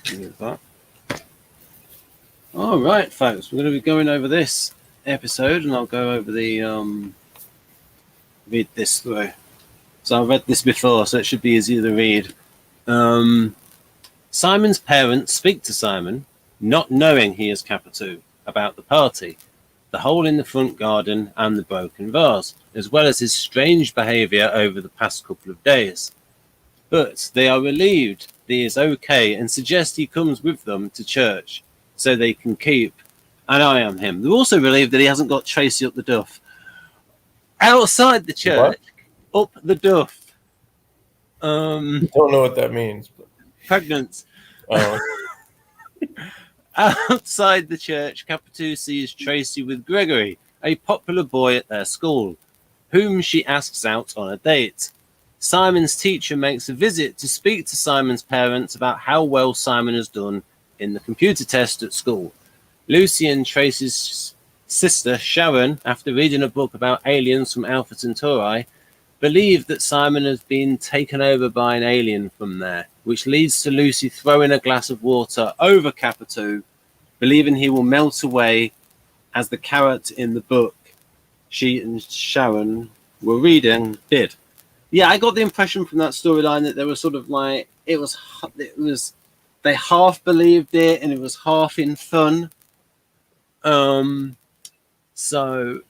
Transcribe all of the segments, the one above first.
That. All right, folks, we're going to be going over this episode, and I'll go over the read this through. So I've read this before, so it should be easy to read. Simon's parents speak to Simon, not knowing he is Kappatoo, about the party, the hole in the front garden, and the broken vase, as well as his strange behaviour over the past couple of days. But they are relieved that he is okay and suggest he comes with them to church so they can keep an eye on him. They're also relieved that he hasn't got Tracy up the duff. Outside the church, up the duff. Don't know what that means. But... Pregnant. Oh. Outside the church, Kappatoo sees Tracy with Gregory, a popular boy at their school, whom she asks out on a date. Simon's teacher makes a visit to speak to Simon's parents about how well Simon has done in the computer test at school. Lucy and Tracy's sister, Sharon, after reading a book about aliens from Alpha Centauri, believe that Simon has been taken over by an alien from there, which leads to Lucy throwing a glass of water over Kappatoo, believing he will melt away as the carrot in the book she and Sharon were reading did. Yeah, I got the impression from that storyline that they were sort of like, it was they half believed it and it was half in fun. So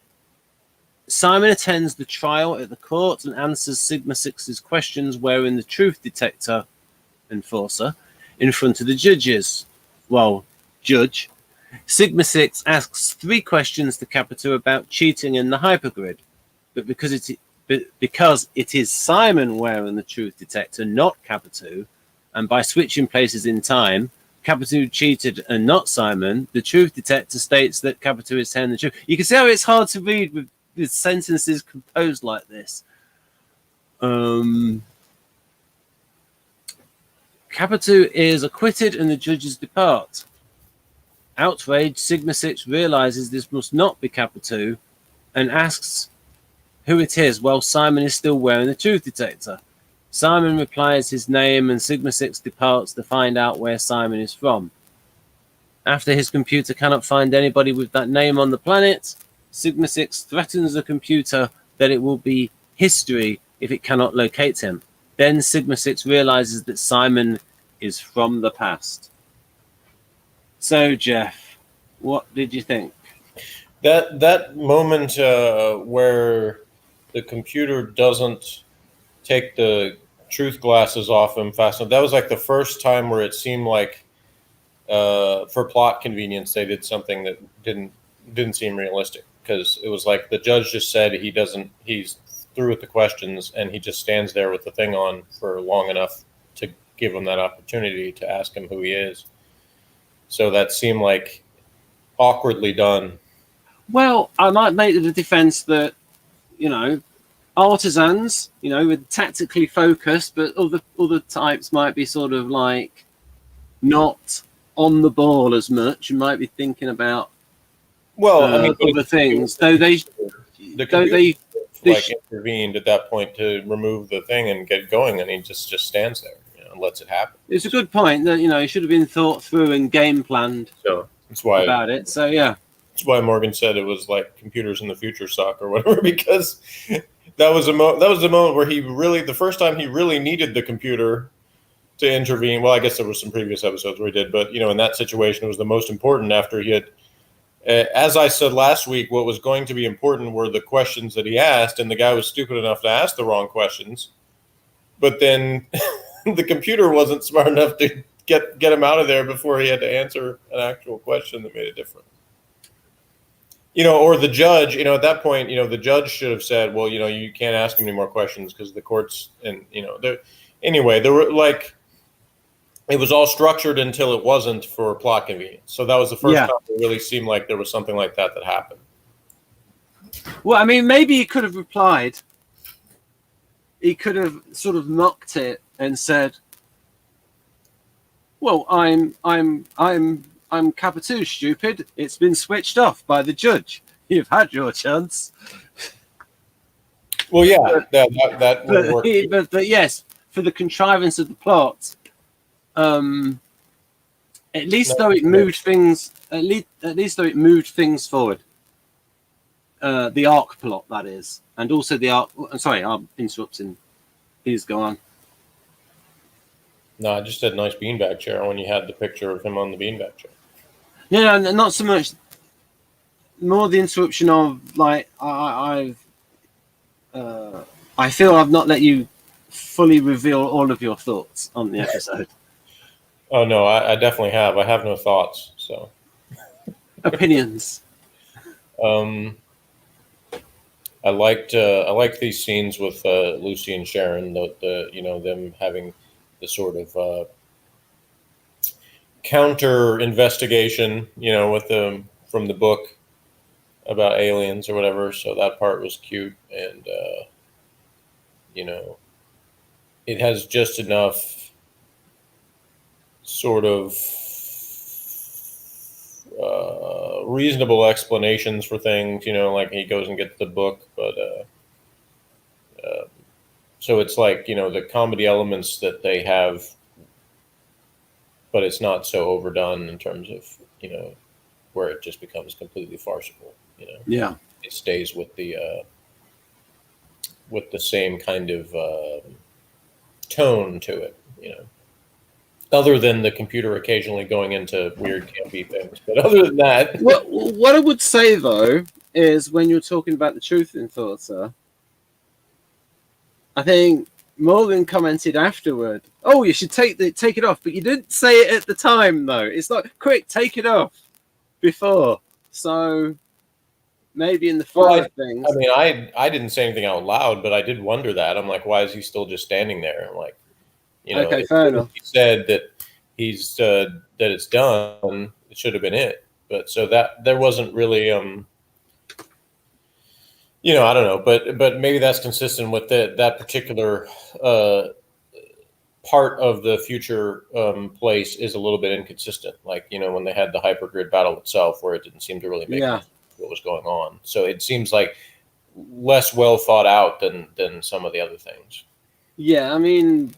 Simon attends the trial at the court and answers Sigma 6's questions wearing the truth detector enforcer in front of the judges. Well, judge. Sigma 6 asks 3 questions to Kappatoo about cheating in the hypergrid, but because it is Simon wearing the truth detector, not Kappatoo, and by switching places in time, Kappatoo cheated and not Simon, the truth detector states that Kappatoo is telling the truth. You can see how it's hard to read with sentences composed like this. Kappatoo is acquitted and the judges depart. Outraged, Sigma 6 realizes this must not be Kappatoo and asks who it is while Simon is still wearing the truth detector. Simon replies his name and Sigma 6 departs to find out where Simon is from. After his computer cannot find anybody with that name on the planet, Sigma 6 threatens the computer that it will be history if it cannot locate him. Then Sigma 6 realizes that Simon is from the past. So, Jeff, what did you think? That moment where the computer doesn't take the truth glasses off him fast enough, that was like the first time where it seemed like for plot convenience they did something that didn't seem realistic, because it was like the judge just said he's through with the questions and he just stands there with the thing on for long enough to give him that opportunity to ask him who he is. So that seemed like awkwardly done. Well, I might make the defense that, artisans, with tactically focused, but other types might be sort of like not on the ball as much and might be thinking about other things. Though they intervened at that point to remove the thing and get going, and he just stands there and lets it happen. It's a good point that it should have been thought through and game planned. So that's why about it. So yeah. That's why Morgan said it was like computers in the future suck or whatever, because that was the moment where the first time he really needed the computer to intervene. Well, I guess there were some previous episodes where he did, but in that situation it was the most important after he had, as I said last week, what was going to be important were the questions that he asked, and the guy was stupid enough to ask the wrong questions. But then the computer wasn't smart enough to get him out of there before he had to answer an actual question that made a difference. Or the judge, at that point, the judge should have said, well, you can't ask him any more questions because the courts, and, anyway, there were it was all structured until it wasn't for plot convenience. So that was the first time it really seemed like there was something like that happened. Well, I mean, maybe he could have replied. He could have sort of mocked it and said, well, I'm Kappatoo, stupid. It's been switched off by the judge. You've had your chance. Well, yeah, that would work. But yes, for the contrivance of the plot, At least No, though it moved things. At least though it moved things forward. The arc plot, that is, and also the arc. Sorry, I'm interrupting. Please go on. No, I just said nice beanbag chair when you had the picture of him on the beanbag chair. Yeah, no, not so much. More the interruption of like I feel I've not let you fully reveal all of your thoughts on the episode. Oh no, I definitely have. I have no thoughts. So Opinions. I liked these scenes with Lucy and Sharon. Them having the sort of counter investigation, with them from the book about aliens or whatever. So that part was cute, and it has just enough sort of reasonable explanations for things, like he goes and gets the book, but so it's like, the comedy elements that they have, but it's not so overdone in terms of, where it just becomes completely farcical, Yeah. It stays with the same kind of tone to it, other than the computer occasionally going into weird campy things. But other than that, what I would say though is when you're talking about the truth in thoughts, I think Morgan commented afterward, "Oh, you should take it off," but you didn't say it at the time though. It's like, quick, take it off before. So maybe in the finer things. I mean, I didn't say anything out loud, but I did wonder that. I'm like, why is he still just standing there? I'm like, Okay, fair enough. He said that that it's done. It should have been it, but so that there wasn't really, I don't know, but maybe that's consistent with that particular part of the future place is a little bit inconsistent. Like, when they had the hypergrid battle itself, where it didn't seem to really make sense what was going on. So it seems like less well thought out than some of the other things. Yeah, I mean,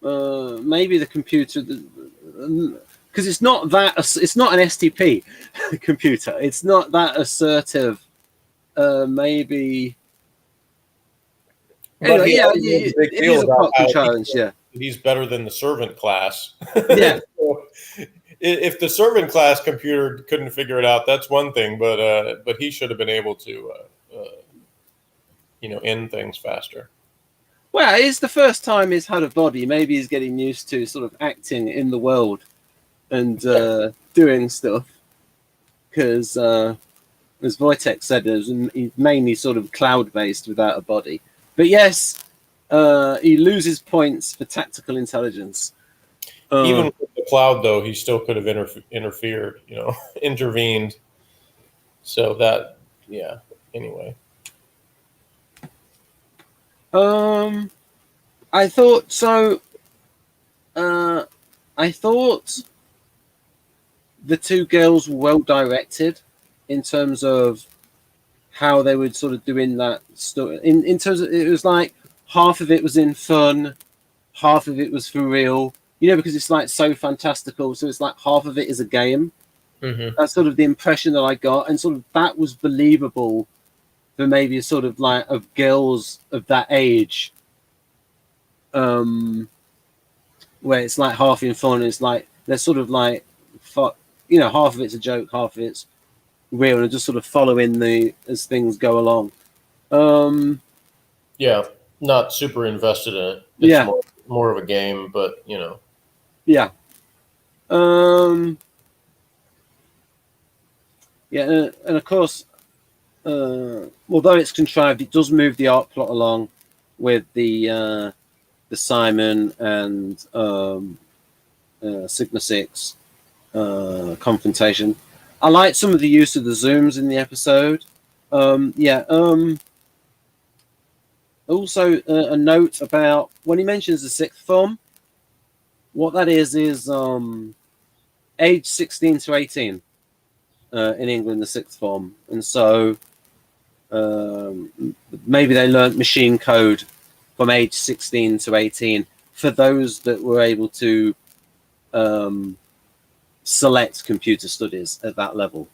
maybe the computer, because it's not an STP computer. It's not that assertive. Maybe. Anyway, it is a popular challenge. Yeah, he's better than the servant class. Yeah. So if the servant class computer couldn't figure it out, that's one thing. But he should have been able to, end things faster. Well, it's the first time he's had a body. Maybe he's getting used to sort of acting in the world and doing stuff. Because, as Wojtek said, he's mainly sort of cloud-based without a body. But yes, he loses points for tactical intelligence. Even with the cloud, though, he still could have interfered, intervened. So that, yeah, anyway. I thought so. I thought the two girls were well directed in terms of how they were sort of doing that stuff. In terms of, it was like half of it was in fun, half of it was for real. Because it's like so fantastical. So it's like half of it is a game. Mm-hmm. That's sort of the impression that I got, and sort of that was believable for maybe a sort of like of girls of that age, where it's like half in fun. It's like they're sort of like, half of it's a joke, half of it's real, and just sort of following as things go along. Yeah, not super invested in it. It's more of a game, but Yeah. And of course, although it's contrived, it does move the art plot along with the Simon and Sigma 6 confrontation. I like some of the use of the zooms in the episode. Also, a note about when he mentions the sixth form. What that is age 16 to 18 in England, the sixth form. And so maybe they learned machine code from age 16 to 18 for those that were able to select computer studies at that level.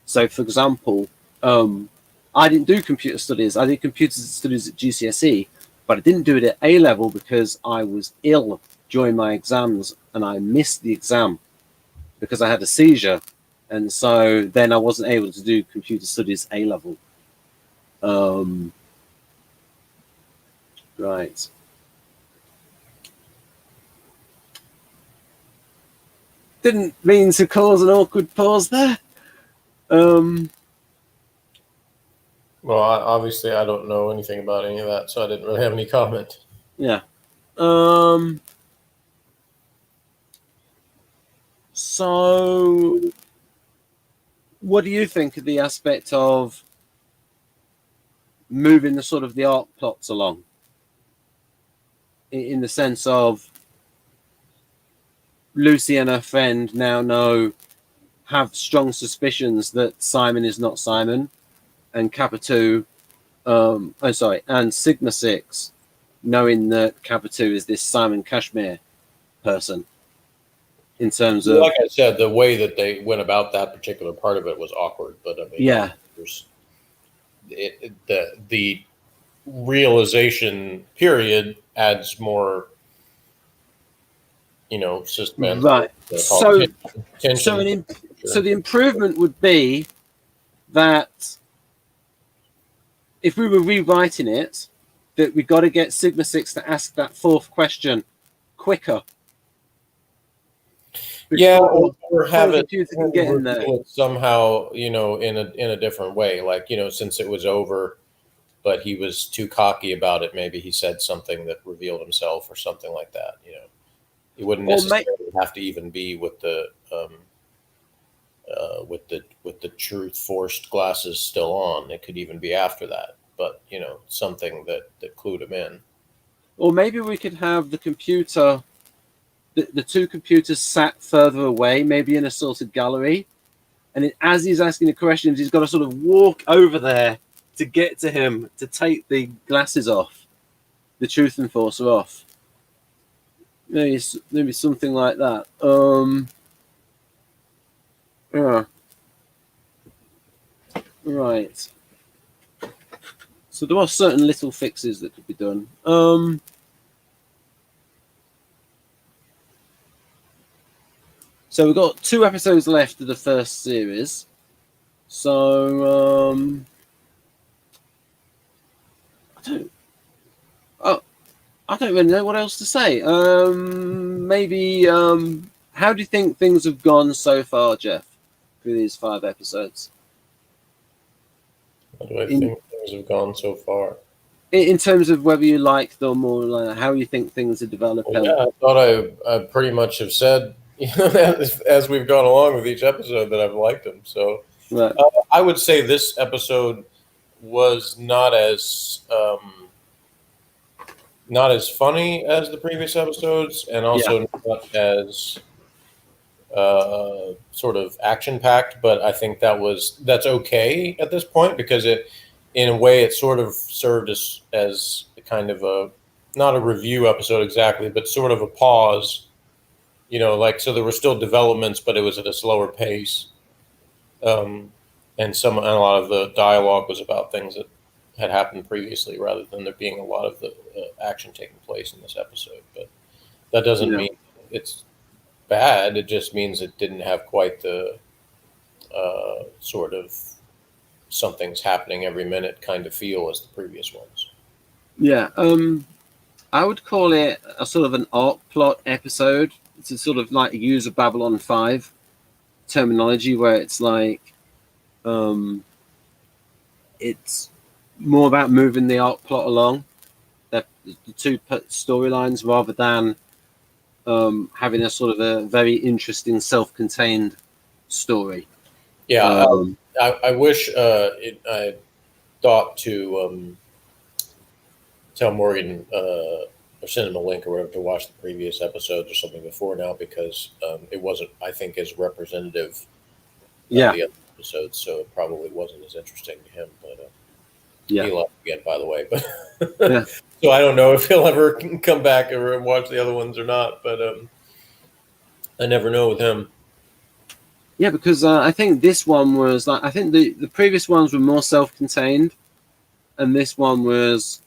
So, for example, I didn't do computer studies. I did computer studies at GCSE, but I didn't do it at A level because I was ill during my exams and I missed the exam because I had a seizure. And so then I wasn't able to do computer studies A level. Right. Didn't mean to cause an awkward pause there. Well, obviously, I don't know anything about any of that, so I didn't really have any comment. Yeah. So, what do you think of the aspect of moving the sort of the arc plots along? In the sense of Lucy and her friend now have strong suspicions that Simon is not Simon, and Kappatoo, and Sigma 6, knowing that Kappatoo is this Simon Kashmir person. In terms of, like I said, the way that they went about that particular part of it was awkward. But I mean, yeah, the realization period adds more, suspense. right. So tension. So the improvement would be that if we were rewriting it, that we got to get Sigma 6 to ask that fourth question quicker. Yeah, or have it can get in there somehow, in a different way. Like, since it was over, but he was too cocky about it. Maybe he said something that revealed himself or something like that. It wouldn't necessarily have to even be with the truth forced glasses still on. It could even be after that. But something that clued him in. Or maybe we could have the computer. The two computers sat further away, maybe in a sort of gallery. And as he's asking the questions, he's got to sort of walk over there to get to him, to take the glasses off, the truth enforcer off. Maybe something like that. Yeah. Right. So there are certain little fixes that could be done. So we've got 2 episodes left of the first series. So I don't really know what else to say. Maybe how do you think things have gone so far, Jeff, through these 5 episodes? How do I think things have gone so far? In terms of whether you like them or like how you think things are developing. Well, yeah, I thought I pretty much have said, as we've gone along with each episode, that I've liked them. So right. I would say this episode was not as funny as the previous episodes, and also not as sort of action packed. But I think that's okay at this point, because in a way, it sort of served as kind of not a review episode exactly, but sort of a pause. So there were still developments, but it was at a slower pace. And a lot of the dialogue was about things that had happened previously, rather than there being a lot of the action taking place in this episode. But that doesn't mean it's bad. It just means it didn't have quite the sort of something's happening every minute kind of feel as the previous ones. Yeah, I would call it a sort of an arc plot episode. It's a sort of like use of Babylon 5 terminology, where it's like it's more about moving the arc plot along, the 2 storylines, rather than having a sort of a very interesting self-contained story. Yeah, I wish I thought to tell Morgan or send him a link or whatever to watch the previous episodes or something before now, because it wasn't, I think, as representative of the other episodes, so it probably wasn't as interesting to him. But he left again, by the way. But so I don't know if he'll ever come back or watch the other ones or not. But I never know with him. Yeah, because I think this one was like, I think the previous ones were more self-contained, and this one was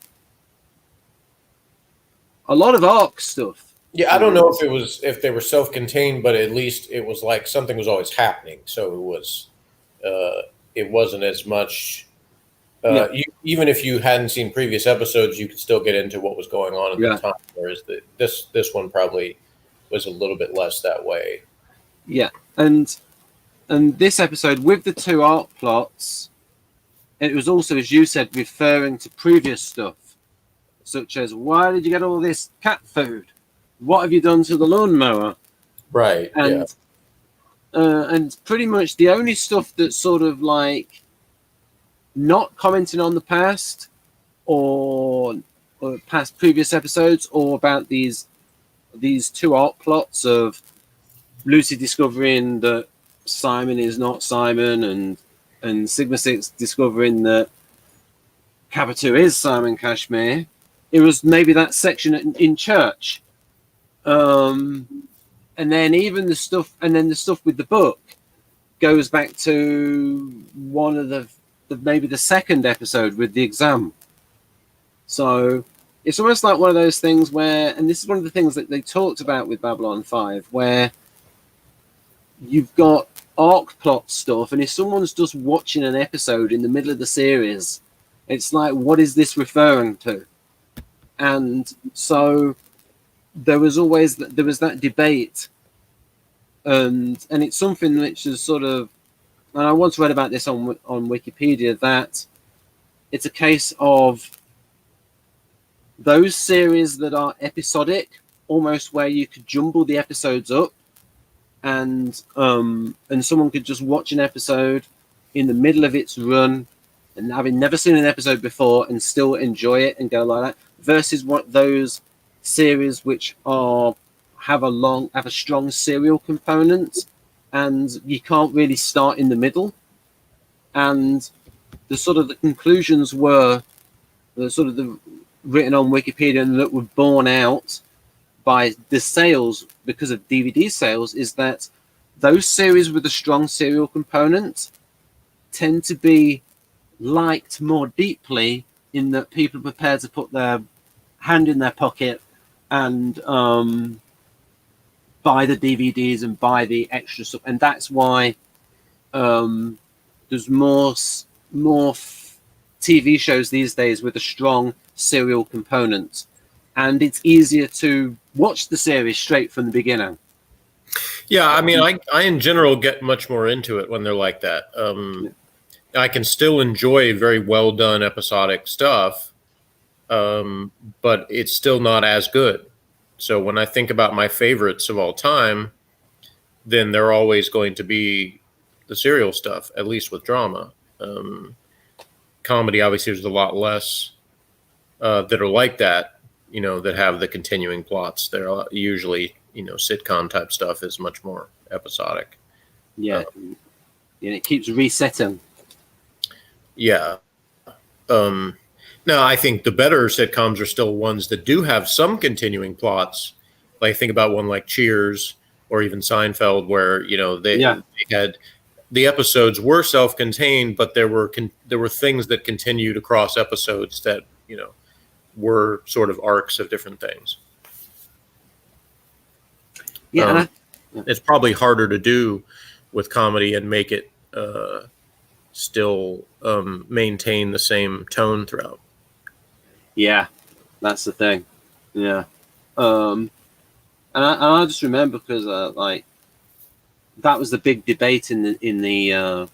a lot of arc stuff. Yeah, I don't know if they were self-contained, but at least it was like something was always happening. So it wasn't as much. Yeah, Even if you hadn't seen previous episodes, you could still get into what was going on at yeah, the time. Whereas this one probably was a little bit less that way. yeah, and this episode with the two arc plots, it was also, as you said, referring to previous stuff, such as why did you get all this cat food? What have you done to the lawnmower? Right. Yeah. And pretty much the only stuff that's sort of like not commenting on the past or past previous episodes, or about these two arc plots of Lucy discovering that Simon is not Simon, and Sigma 6 discovering that Kappatoo is Simon Kashmir. It was maybe that section in church. And then even the stuff with the book goes back to one of the maybe the second episode with the exam. So it's almost like one of those things where, and this is one of the things that they talked about with Babylon 5, where you've got arc plot stuff, and if someone's just watching an episode in the middle of the series, it's like, what is this referring to? And so there was that debate, and it's something which is sort of, and I once read about this on Wikipedia, that it's a case of those series that are episodic, almost where you could jumble the episodes up, and someone could just watch an episode in the middle of its run and having never seen an episode before and still enjoy it and go like that, versus what those series which have a strong serial component, and you can't really start in the middle. And the sort of the conclusions were written on Wikipedia, and that were borne out by the sales, because of DVD sales, is that those series with a strong serial component tend to be liked more deeply, in that people are prepared to put their hand in their pocket and buy the DVDs and buy the extra stuff. And that's why there's more TV shows these days with a strong serial component, and it's easier to watch the series straight from the beginning. Yeah, I mean, I in general get much more into it when they're like that. I can still enjoy very well done episodic stuff, but it's still not as good. So when I think about my favorites of all time, then they're always going to be the serial stuff, at least with drama. Comedy, obviously, there's a lot less that are like that, that have the continuing plots. They're usually, sitcom type stuff is much more episodic. Yeah. And it keeps resetting. Yeah. No, I think the better sitcoms are still ones that do have some continuing plots. Like, think about one like Cheers or even Seinfeld, where they had, the episodes were self-contained, but there were things that continued across episodes that were sort of arcs of different things. Yeah, it's probably harder to do with comedy and make it still maintain the same tone throughout. Yeah, that's the thing. Yeah, and I just remember, because that was the big debate in the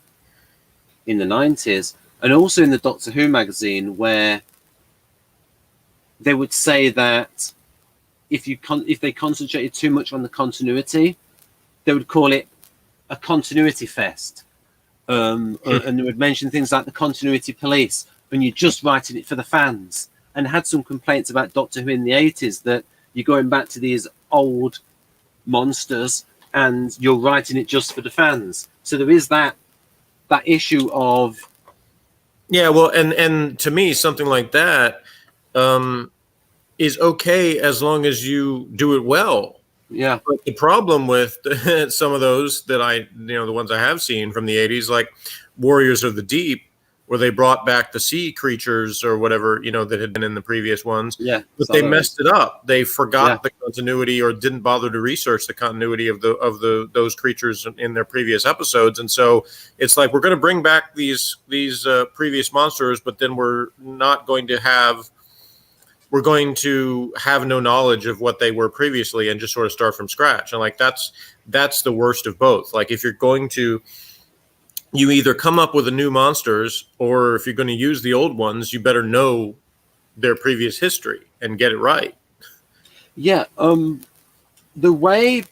90s, and also in the Doctor Who magazine, where they would say that if they concentrated too much on the continuity, they would call it a continuity fest, and they would mention things like the continuity police, and you're just writing it for the fans. And had some complaints about Doctor Who in the 80s, that you're going back to these old monsters and you're writing it just for the fans. So there is that issue of, yeah, well, and to me, something like that is okay as long as you do it well. Yeah. But the problem with some of those that the ones I have seen from the 80s, like Warriors of the Deep, where they brought back the sea creatures or whatever, that had been in the previous ones. Yeah. But they messed it up. They forgot the continuity or didn't bother to research the continuity of those creatures in their previous episodes. And so it's like, we're going to bring back these previous monsters, but then we're going to have no knowledge of what they were previously and just sort of start from scratch. And like, that's the worst of both. Like, if you're going to, you either come up with the new monsters, or if you're going to use the old ones, you better know their previous history and get it right. Yeah. The way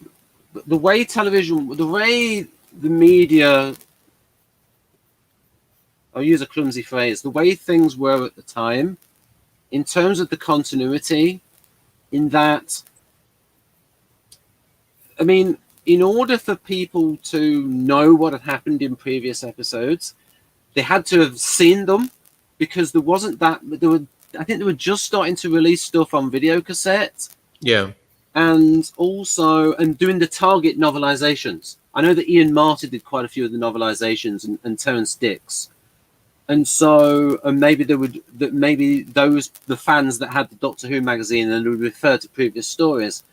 television, the way the media, I'll use a clumsy phrase, the way things were at the time, in terms of the continuity, in that, I mean, in order for people to know what had happened in previous episodes, they had to have seen them, because there wasn't that. I think they were just starting to release stuff on video cassette. Yeah. And also, doing the Target novelizations. I know that Ian Martin did quite a few of the novelizations, and Terrence Dicks. And so, maybe the fans that had the Doctor Who magazine and would refer to previous stories.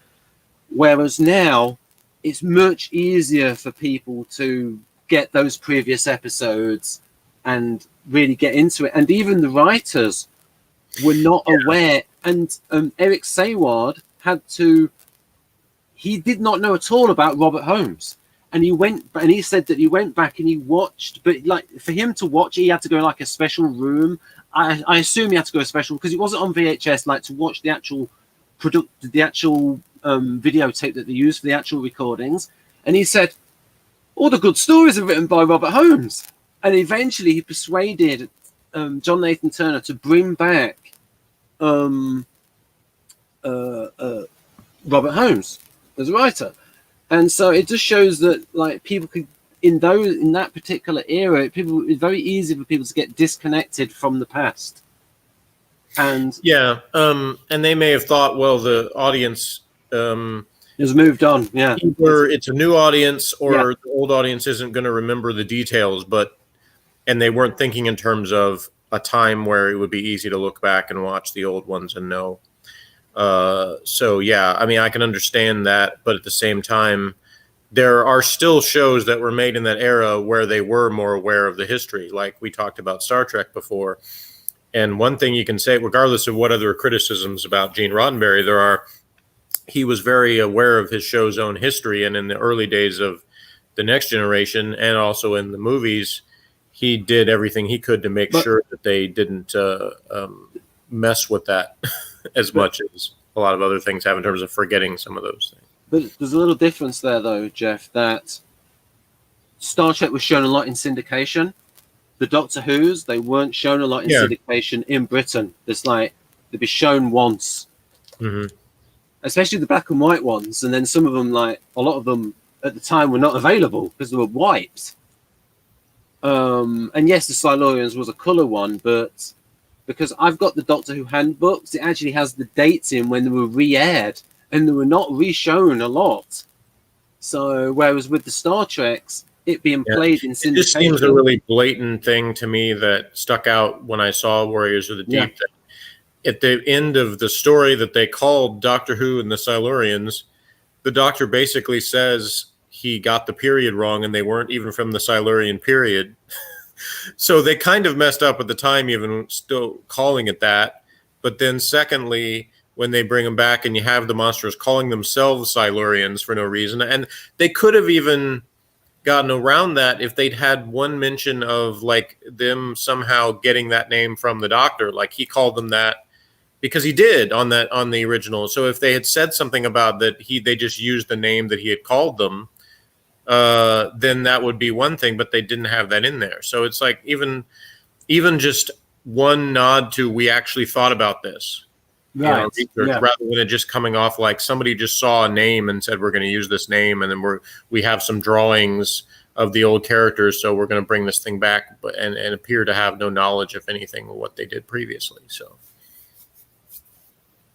Whereas now, it's much easier for people to get those previous episodes and really get into it. And even the writers were not aware. And Eric Sayward he did not know at all about Robert Holmes. And he said that he went back and he watched, but like, for him to watch, he had to go like a special room. I assume he had to go a special, because it wasn't on VHS, like to watch the actual videotape that they used for the actual recordings. And he said, all the good stories are written by Robert Holmes. And eventually he persuaded John Nathan Turner to bring back Robert Holmes as a writer. And so it just shows that, like, people could, in that particular era, it's very easy for people to get disconnected from the past. And yeah, and they may have thought, well, the audience has moved on. Yeah, either it's a new audience, or the old audience isn't going to remember the details. And they weren't thinking in terms of a time where it would be easy to look back and watch the old ones and know. So yeah, I mean, I can understand that, but at the same time, there are still shows that were made in that era where they were more aware of the history. Like we talked about Star Trek before. And one thing you can say, regardless of what other criticisms about Gene Roddenberry there are, he was very aware of his show's own history. And in the early days of The Next Generation, and also in the movies, he did everything he could to make sure that they didn't mess with that as much as a lot of other things have in terms of forgetting some of those things. But there's a little difference there, though, Jeff, that Star Trek was shown a lot in syndication. The Doctor Who's, they weren't shown a lot in syndication in Britain. It's like they'd be shown once. Mm-hmm. Especially the black and white ones. And then some of them, like a lot of them at the time, were not available because they were wiped. And yes, the Silurians was a colour one, but because I've got the Doctor Who handbooks, it actually has the dates in when they were re-aired, and they were not re-shown a lot. So, whereas with the Star Treks, it being played in syndication. It just seems a really blatant thing to me that stuck out when I saw Warriors of the Deep. That at the end of the story that they called Doctor Who and the Silurians, the Doctor basically says he got the period wrong and they weren't even from the Silurian period. So they kind of messed up at the time, even still calling it that. But then secondly, when they bring them back and you have the monsters calling themselves Silurians for no reason, and they could have even gotten around that if they'd had one mention of like them somehow getting that name from the Doctor, like he called them that because he did on the original. So if they had said something about that, they just used the name that he had called them, then that would be one thing, but they didn't have that in there. So it's like even just one nod to, we actually thought about this, right? Rather than it just coming off like somebody just saw a name and said, we're going to use this name. And then we have some drawings of the old characters. So we're going to bring this thing back, and appear to have no knowledge of anything of what they did previously. So.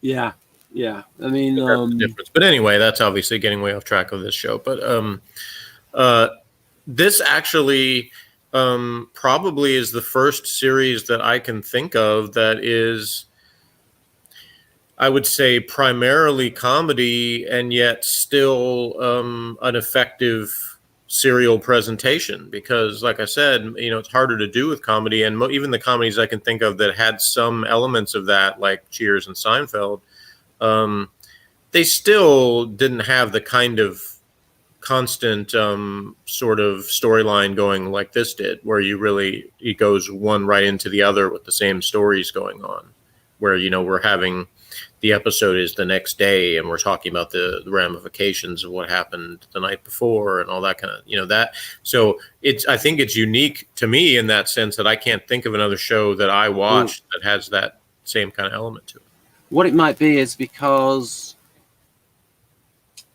Yeah. Yeah, I mean, That's the difference. But anyway, that's obviously getting way off track of this show. But uh, this actually probably is the first series that I can think of that is, I would say, primarily comedy and yet still an effective serial presentation. Because, like I said, it's harder to do with comedy, and even the comedies I can think of that had some elements of that, like Cheers and Seinfeld, they still didn't have the kind of constant sort of storyline going like this did, where it goes one right into the other with the same stories going on, where we're having the episode is the next day and we're talking about the ramifications of what happened the night before and all that kind of that. So I think it's unique to me in that sense that I can't think of another show that I watched that has that same kind of element to it. What it might be is because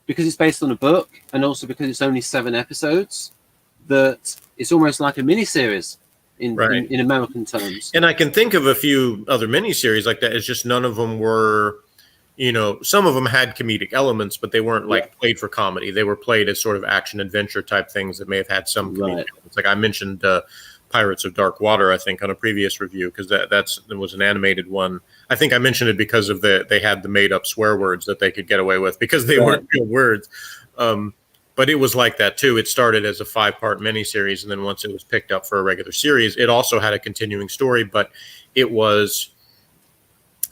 it's based on a book, and also because it's only 7 episodes, that it's almost like a miniseries in American terms. And I can think of a few other miniseries like that. It's just none of them were, some of them had comedic elements, but they weren't played for comedy. They were played as sort of action adventure type things that may have had some comedic elements. Like I mentioned Pirates of Dark Water, I think, on a previous review, because that was an animated one. I think I mentioned it because of they had the made up swear words that they could get away with because they weren't real words. But it was like that too. It started as a 5-part miniseries, and then once it was picked up for a regular series, it also had a continuing story, but it was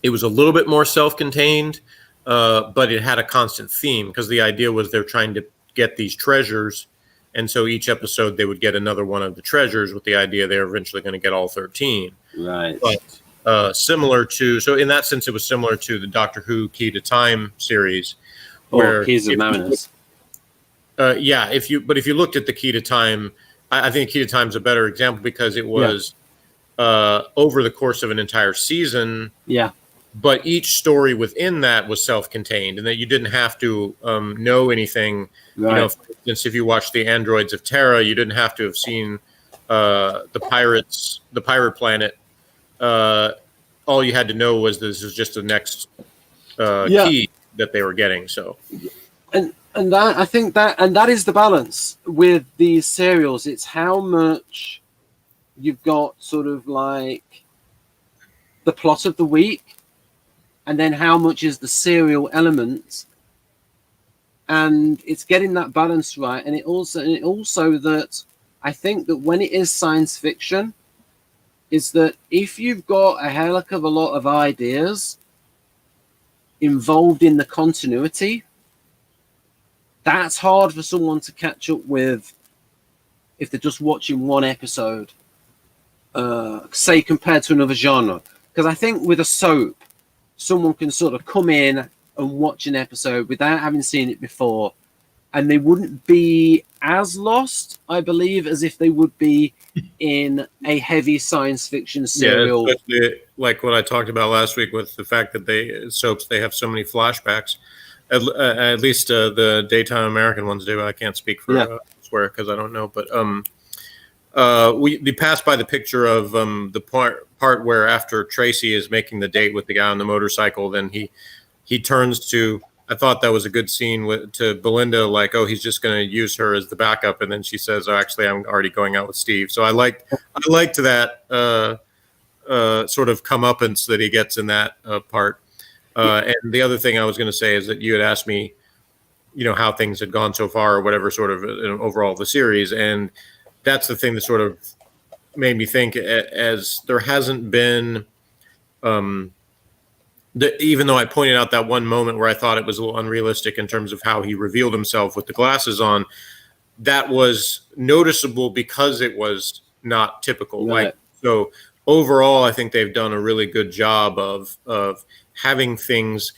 a little bit more self-contained, but it had a constant theme, because the idea was they're trying to get these treasures. And so each episode they would get another one of the treasures with the idea they're eventually going to get all 13. Right. But so in that sense, it was similar to the Doctor Who Key to Time series. Or Keys of Mariners. If you looked at the Key to Time, I think Key to Time is a better example because it was over the course of an entire season. Yeah. But each story within that was self-contained, and that you didn't have to know anything. Right. For instance, if you watched the Androids of Terra, you didn't have to have seen the pirate planet. All you had to know was this is just the next key that they were getting. So, and that, I think that is the balance with these serials. It's how much you've got sort of like the plot of the week, and then how much is the serial element, and it's getting that balance right. And it also that I think that when it is science fiction, is that if you've got a heck of a lot of ideas involved in the continuity, that's hard for someone to catch up with if they're just watching one episode, say, compared to another genre. Because I think with a soap, someone can sort of come in and watch an episode without having seen it before, and they wouldn't be as lost, I believe, as if they would be in a heavy science fiction serial. Yeah, especially like what I talked about last week with the fact that they have so many flashbacks. At least the daytime American ones do. I can't speak for swear because I don't know, but we passed by the picture of the part where after Tracy is making the date with the guy on the motorcycle, then he turns to. I thought that was a good scene to Belinda, like, oh, he's just going to use her as the backup, and then she says, oh, actually, I'm already going out with Steve. So I liked that sort of comeuppance that he gets in that part. And the other thing I was going to say is that you had asked me, how things had gone so far or whatever sort of overall of the series. And that's the thing that sort of made me think, as there hasn't been, even though I pointed out that one moment where I thought it was a little unrealistic in terms of how he revealed himself with the glasses on, that was noticeable because it was not typical. Right. Like, so overall, I think they've done a really good job of having things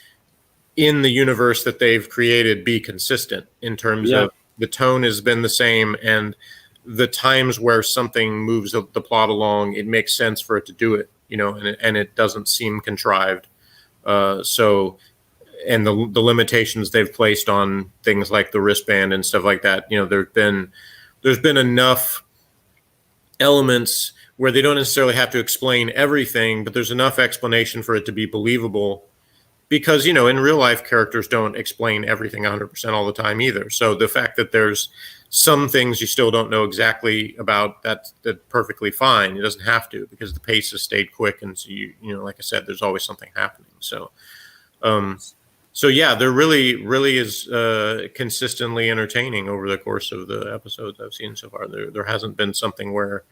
in the universe that they've created be consistent in terms of the tone has been the same, and the times where something moves the plot along, it makes sense for it to do it, and it doesn't seem contrived. And the limitations they've placed on things like the wristband and stuff like that, there's been enough elements where they don't necessarily have to explain everything, but there's enough explanation for it to be believable. because, you know, in real life, characters don't explain everything 100% all the time either. So the fact that there's some things you still don't know exactly about, that's perfectly fine. It doesn't have to, because the pace has stayed quick, and so you know, like I said, there's always something happening. So, so yeah, there really is consistently entertaining over the course of the episodes I've seen so far. There hasn't been something where,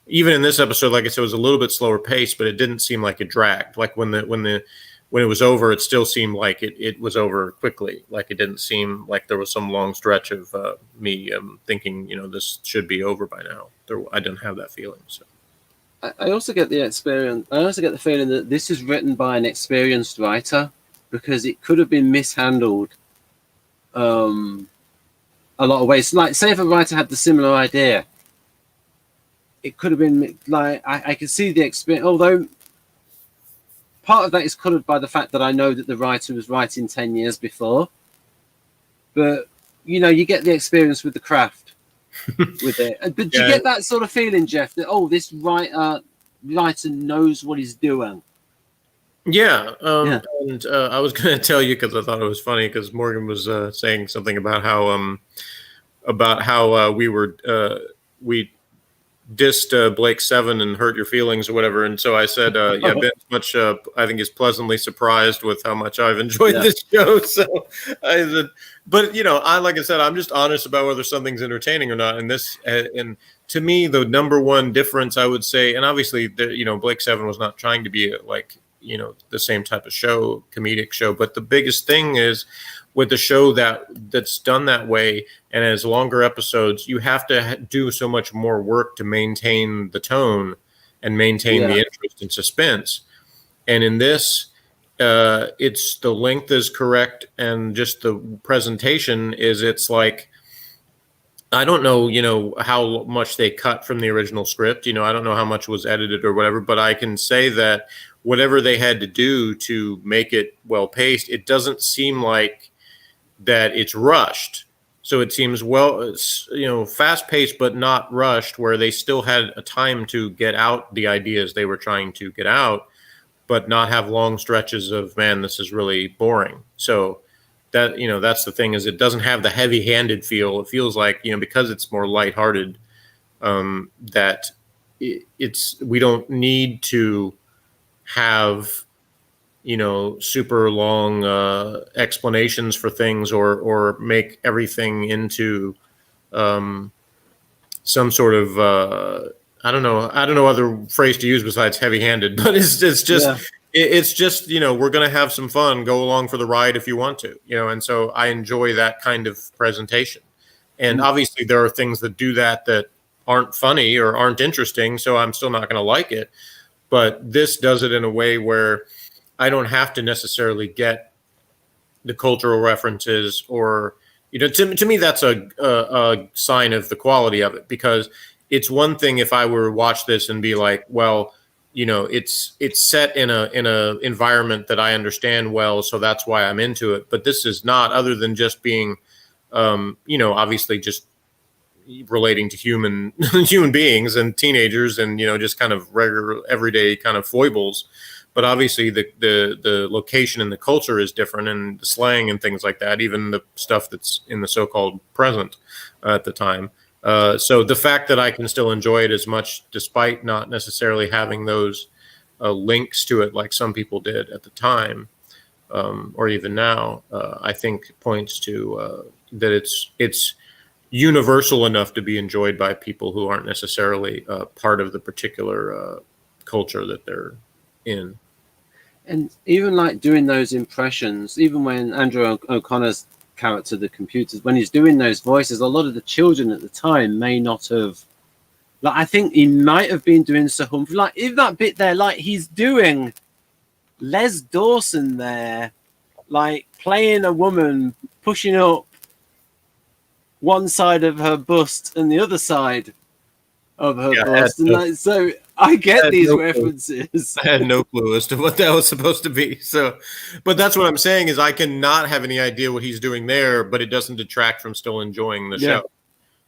even in this episode, like I said, it was a little bit slower pace, but it didn't seem like it dragged. Like when it was over, it still seemed like it was over quickly. Like it didn't seem like there was some long stretch of me thinking, you know, this should be over by now. I didn't have that feeling. So I also get the experience. I also get the feeling that this is written by an experienced writer, because it could have been mishandled a lot of ways. Like, say if a writer had the similar idea, it could have been like, I can see the experience, although part of that is colored by the fact that I know that the writer was writing 10 years before. But, you know, you get the experience with the craft with it. But do you get that sort of feeling, Jeff, that, oh, this writer knows what he's doing? Yeah. And I was going to tell you, because I thought it was funny, because Morgan was saying something about how we dissed Blake 7 and hurt your feelings or whatever, and so I said, yeah, Ben's much I think is pleasantly surprised with how much I've enjoyed this show. So I said, but you know, like I said, I'm just honest about whether something's entertaining or not. And this, and to me, the number one difference I would say, and obviously, you know, Blake 7 was not trying to be like, you know, the same type of show, comedic show, but the biggest thing is, with the show that's done that way and has longer episodes, you have to do so much more work to maintain the tone and maintain the interest and suspense. And in this, it's the length is correct, and just the presentation is, it's like, I don't know, you know, how much they cut from the original script. You know, I don't know how much was edited or whatever, but I can say that whatever they had to do to make it well paced, it doesn't seem like that it's rushed. So it seems, well, you know, fast paced, but not rushed, where they still had a time to get out the ideas they were trying to get out, but not have long stretches of, man, this is really boring. So that, you know, that's the thing, is it doesn't have the heavy handed feel. It feels like, you know, because it's more lighthearted, that we don't need to have, you know, super long explanations for things, or make everything into some sort of I don't know other phrase to use besides heavy-handed, but it's just you know, we're going to have some fun, go along for the ride if you want to, you know. And so I enjoy that kind of presentation. And obviously there are things that do that aren't funny or aren't interesting, so I'm still not going to like it. But this does it in a way where I don't have to necessarily get the cultural references, or, you know, to me, that's a sign of the quality of it, because it's one thing if I were to watch this and be like, well, you know, it's set in a environment that I understand well, so that's why I'm into it. But this is not, other than just being, you know, obviously just relating to human beings and teenagers, and, you know, just kind of regular everyday kind of foibles. But obviously the location and the culture is different, and the slang and things like that, even the stuff that's in the so-called present at the time. So the fact that I can still enjoy it as much, despite not necessarily having those links to it like some people did at the time, or even now, I think points to that it's universal enough to be enjoyed by people who aren't necessarily part of the particular culture that they're in. And even like doing those impressions, even when Andrew O'Connor's character, the computers, when he's doing those voices, a lot of the children at the time may not have, like, I think he might have been doing Sir Humphrey, like even that bit there, like he's doing Les Dawson there, like playing a woman, pushing up one side of her bust and the other side of her bust, and like, so I get these references. I had no clue as to what that was supposed to be. So, but that's what I'm saying, is I cannot have any idea what he's doing there, but it doesn't detract from still enjoying the show.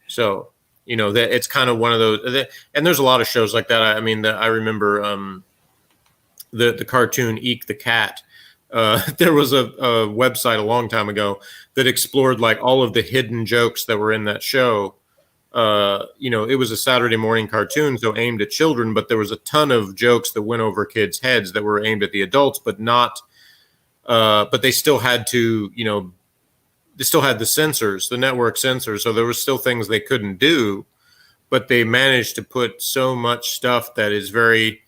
So, you know, that it's kind of one of those, and there's a lot of shows like that. I mean, I remember the cartoon Eek the Cat, there was a website a long time ago that explored like all of the hidden jokes that were in that show. It was a Saturday morning cartoon, so aimed at children, but there was a ton of jokes that went over kids' heads that were aimed at the adults, but not. But they still had to, they still had the censors, the network censors, so there were still things they couldn't do. But they managed to put so much stuff that is very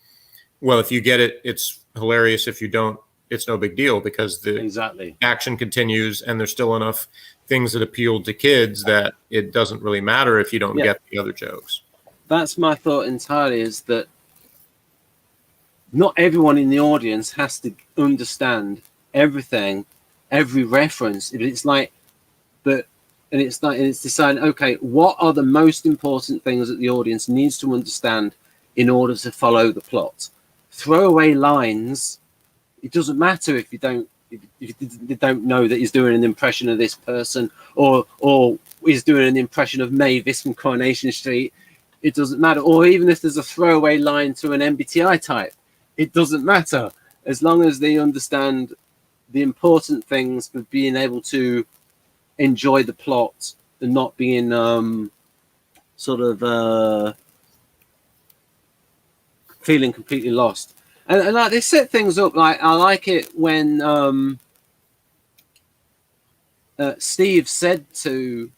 well. If you get it, it's hilarious. If you don't, it's no big deal because the action continues, and there's still enough things that appeal to kids that it doesn't really matter if you don't get the other jokes. That's my thought entirely, is that not everyone in the audience has to understand everything, every reference. It's like that, and it's deciding, okay, what are the most important things that the audience needs to understand in order to follow the plot? Throwaway lines, it doesn't matter if you don't know that he's doing an impression of this person, or he's doing an impression of Mavis from Coronation Street. It doesn't matter. Or even if there's a throwaway line to an MBTI type, it doesn't matter, as long as they understand the important things for being able to enjoy the plot and not being feeling completely lost. And like, they set things up, like I like it when Steve said to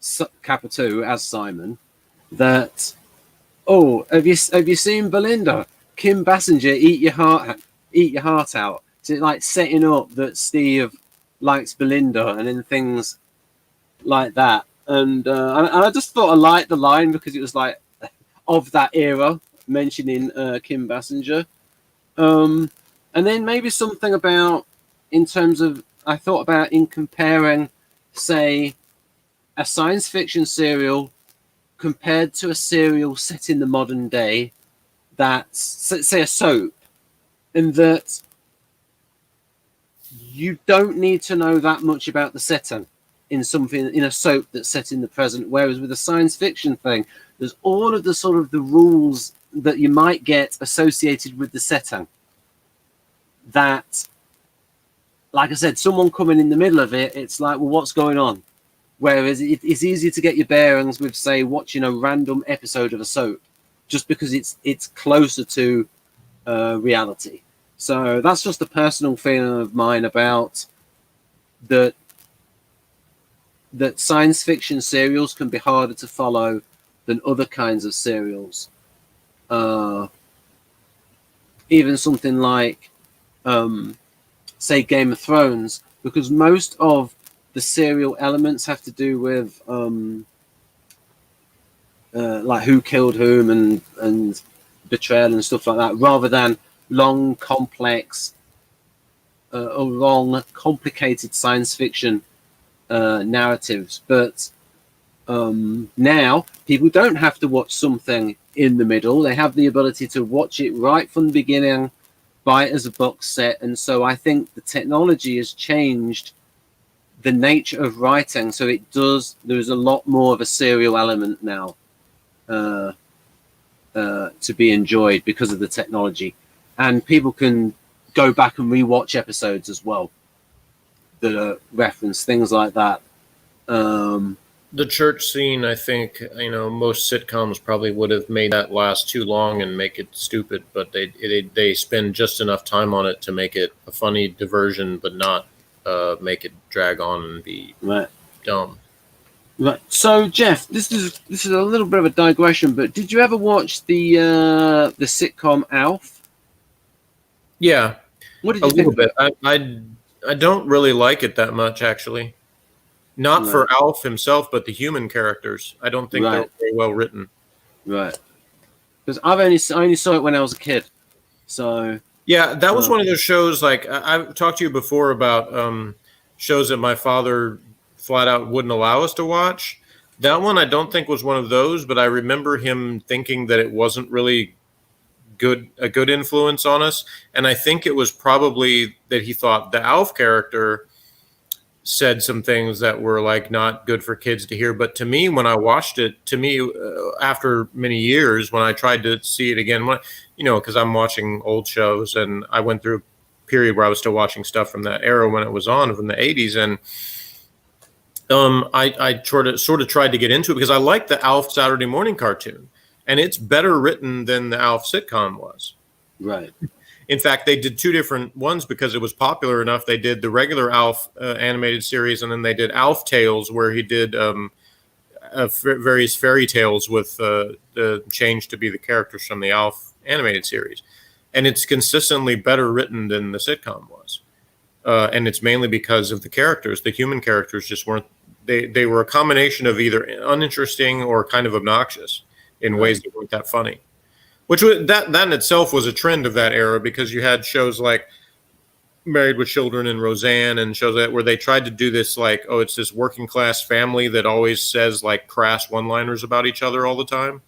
Kappatoo as Simon that, "Oh, have you seen Belinda? Kim Basinger eat your heart out." So like setting up that Steve likes Belinda, and then things like that. And I just thought I liked the line because it was like of that era, mentioning Kim Basinger. And then maybe something about, in terms of, I thought about in comparing, say, a science fiction serial compared to a serial set in the modern day, that's, say, a soap, and that you don't need to know that much about the setting in something, in a soap that's set in the present, whereas with a science fiction thing, there's all of the sort of the rules that you might get associated with the setting that, like I said, someone coming in the middle of it, it's like, well, what's going on? Whereas it's easier to get your bearings with, say, watching a random episode of a soap, just because it's closer to reality. So that's just a personal feeling of mine about that science fiction serials can be harder to follow than other kinds of serials. Even something like, say, Game of Thrones, because most of the serial elements have to do with like who killed whom and betrayal and stuff like that, rather than long, complex, or long, complicated science fiction narratives. But now people don't have to watch something in the middle. They have the ability to watch it right from the beginning, buy it as a box set. And so I think the technology has changed the nature of writing. So there's a lot more of a serial element now to be enjoyed because of the technology. And people can go back and rewatch episodes as well that reference things like that. The church scene, I think, most sitcoms probably would have made that last too long and make it stupid, but they spend just enough time on it to make it a funny diversion, but not make it drag on and be dumb. Right. So, Jeff, this is a little bit of a digression, but did you ever watch the sitcom Alf? Yeah, what did you think? A little bit. I don't really like it that much, actually. Not for Alf himself, but the human characters. I don't think they're very well written. Right. Because I only saw it when I was a kid. So yeah, that was one of those shows. Like I've talked to you before about shows that my father flat out wouldn't allow us to watch. That one I don't think was one of those, but I remember him thinking that it wasn't really a good influence on us, and I think it was probably that he thought the Alf character said some things that were like not good for kids to hear. But to me, when I watched it, after many years, when I tried to see it again, because I'm watching old shows, and I went through a period where I was still watching stuff from that era when it was on from the 80s. And I sort of tried to get into it because I liked the Alf Saturday morning cartoon, and it's better written than the Alf sitcom was. Right. In fact, they did two different ones because it was popular enough. They did the regular Alf animated series, and then they did Alf Tales, where he did various fairy tales with the change to be the characters from the Alf animated series. And it's consistently better written than the sitcom was. And it's mainly because of the characters. The human characters just weren't, they were a combination of either uninteresting or kind of obnoxious in ways that weren't that funny. Which was, that in itself was a trend of that era, because you had shows like Married with Children and Roseanne and shows that where they tried to do this like, oh, it's this working class family that always says like crass one-liners about each other all the time.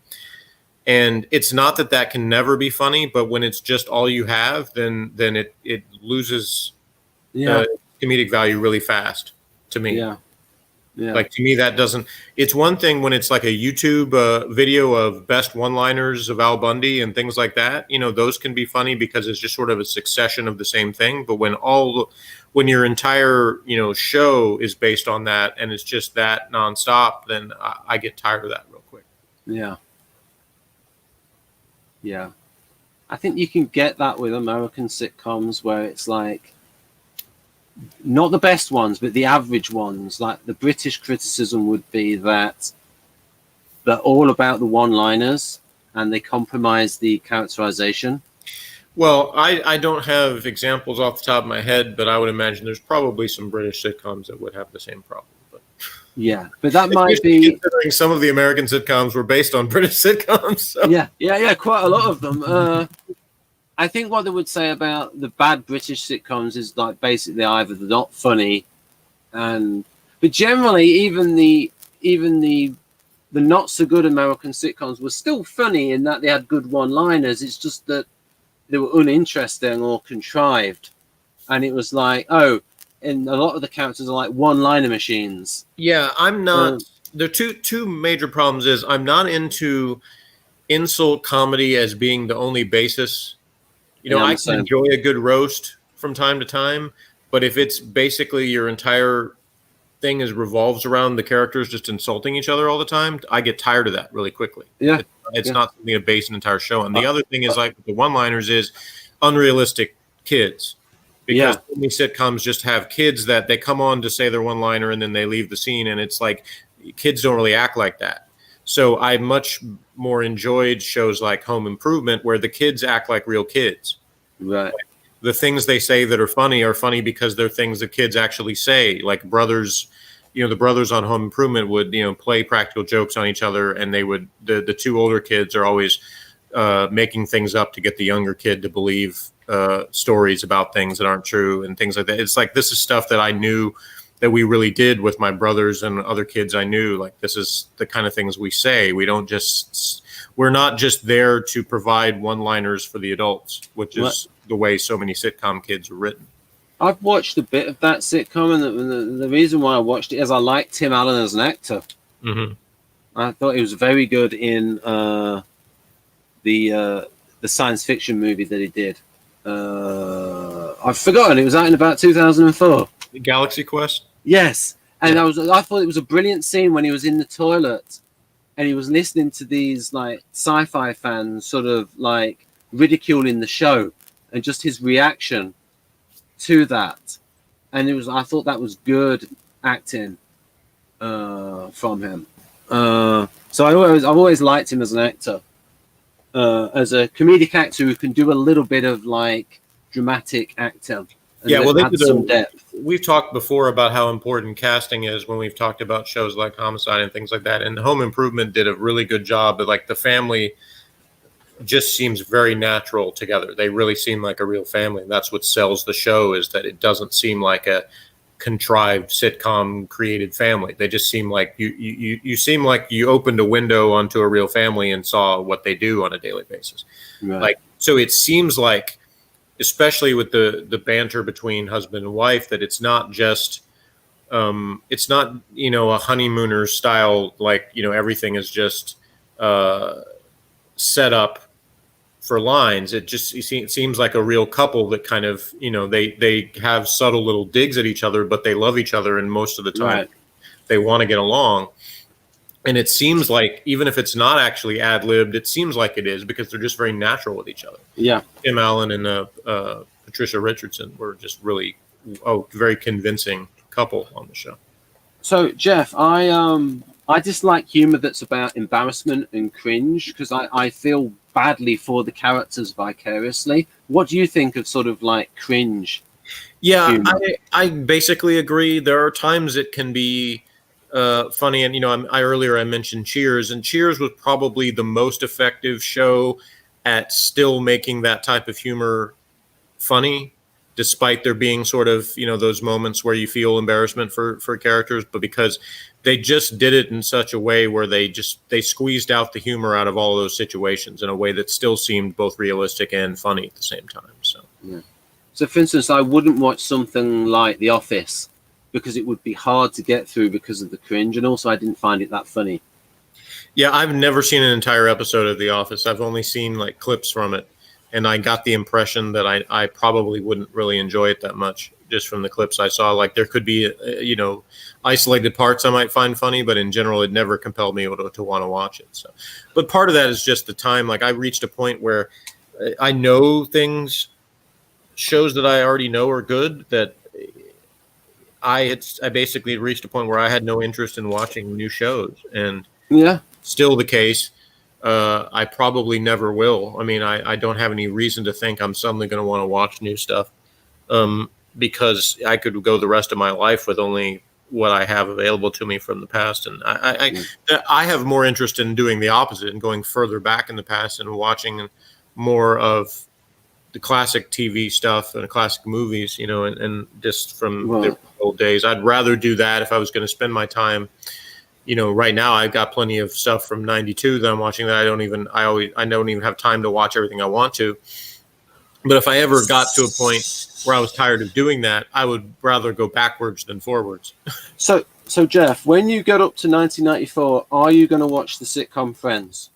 And it's not that can never be funny, but when it's just all you have, then it loses comedic value really fast to me. Like, to me, that doesn't, it's one thing when it's like a YouTube video of best one-liners of Al Bundy and things like that, you know, those can be funny because it's just sort of a succession of the same thing. But when your entire, you know, show is based on that and it's just that nonstop, then I get tired of that real quick. Yeah. I think you can get that with American sitcoms where it's like, not the best ones, but the average ones. Like the British criticism would be that they're all about the one-liners and they compromise the characterization. Well, I don't have examples off the top of my head, but I would imagine there's probably some British sitcoms that would have the same problem. But yeah, but that might be considering some of the American sitcoms were based on British sitcoms. So. Yeah, quite a lot of them. I think what they would say about the bad British sitcoms is like basically either they're not funny, but generally even the not so good American sitcoms were still funny in that they had good one-liners. It's just that they were uninteresting or contrived, and it was like, oh, and a lot of the characters are like one-liner machines. Yeah, I'm not. There are two major problems. Is I'm not into insult comedy as being the only basis. You know, I can enjoy a good roast from time to time, but if it's basically your entire thing revolves around the characters just insulting each other all the time, I get tired of that really quickly. Yeah. It's not something to base an entire show on. The other thing is like the one-liners is unrealistic kids. Because many sitcoms just have kids that they come on to say their one-liner and then they leave the scene, and it's like kids don't really act like that. So I much more enjoyed shows like Home Improvement where the kids act like real kids. Right. Like the things they say that are funny because they're things that kids actually say. Like brothers, you know, the brothers on Home Improvement would, you know, play practical jokes on each other, and they would, the two older kids are always making things up to get the younger kid to believe stories about things that aren't true and things like that. It's like, this is stuff that I knew that we really did with my brothers and other kids I knew. Like, this is the kind of things we say. We're not just there to provide one-liners for the adults, which is the way so many sitcom kids are written. I've watched a bit of that sitcom, and the reason why I watched it is I like Tim Allen as an actor. Mm-hmm. I thought he was very good in the science fiction movie that he did. I've forgotten. It was out in about 2004. Galaxy Quest? Yes. And I thought it was a brilliant scene when he was in the toilet and he was listening to these like sci-fi fans sort of like ridiculing the show and just his reaction to that. And I thought that was good acting from him. So I've always liked him as an actor. As a comedic actor who can do a little bit of like dramatic acting. Yeah, well, they did some depth. We've talked before about how important casting is when we've talked about shows like Homicide and things like that. And Home Improvement did a really good job. But like the family just seems very natural together. They really seem like a real family. And that's what sells the show, is that it doesn't seem like a contrived sitcom created family. They just seem like you seem like you opened a window onto a real family and saw what they do on a daily basis. Right. Like, so it seems like, especially with the banter between husband and wife, that it's not just it's not, you know, a honeymooner style, like, you know, everything is just set up for lines. It seems like a real couple that kind of, they have subtle little digs at each other, but they love each other, and most of the time Right. they want to get along. And it seems like, even if it's not actually ad-libbed, it seems like it is, because they're just very natural with each other. Yeah. Tim Allen and Patricia Richardson were just really very convincing couple on the show. So, Jeff, I dislike humor that's about embarrassment and cringe, because I feel badly for the characters vicariously. What do you think of sort of like cringe? Yeah, humor? I basically agree. There are times it can be funny, and earlier I mentioned Cheers, and Cheers was probably the most effective show at still making that type of humor funny, despite there being sort of those moments where you feel embarrassment for characters, but because they just did it in such a way where they squeezed out the humor out of all of those situations in a way that still seemed both realistic and funny at the same time. So yeah. So, for instance, I wouldn't watch something like The Office because it would be hard to get through because of the cringe, and also I didn't find it that funny. Yeah, I've never seen an entire episode of The Office. I've only seen like clips from it, and I got the impression that I probably wouldn't really enjoy it that much just from the clips I saw. Like, there could be isolated parts I might find funny, but in general, it never compelled me to want to watch it. So, but part of that is just the time. Like, I reached a point where I know shows that I already know are good, that I basically reached a point where I had no interest in watching new shows, and yeah, still the case. I probably never will. I mean, I don't have any reason to think I'm suddenly going to want to watch new stuff, because I could go the rest of my life with only what I have available to me from the past. And I have more interest in doing the opposite and going further back in the past and watching more of the classic TV stuff and classic movies, and just from the old days. I'd rather do that if I was going to spend my time. Right now I've got plenty of stuff from '92 that I'm watching that I don't even have time to watch everything I want to. But if I ever got to a point where I was tired of doing that, I would rather go backwards than forwards. So Jeff, when you get up to 1994, are you going to watch the sitcom Friends?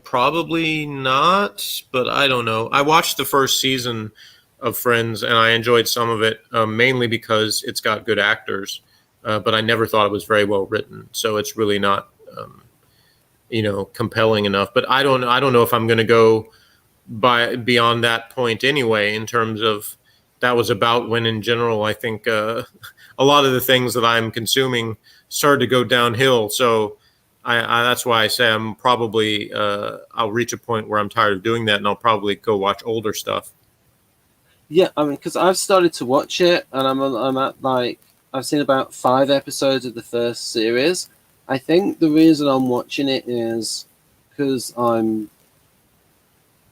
Probably not, but I don't know. I watched the first season of Friends, and I enjoyed some of it, mainly because it's got good actors, but I never thought it was very well written. So it's really not, compelling enough. But I don't know if I'm going to go beyond that point anyway. In terms of, that was about when, in general, I think a lot of the things that I'm consuming started to go downhill. So that's why I say I'm probably I'll reach a point where I'm tired of doing that, and I'll probably go watch older stuff. Yeah, I mean, because I've started to watch it, and I'm at I've seen about 5 episodes of the first series. I think the reason I'm watching it is because one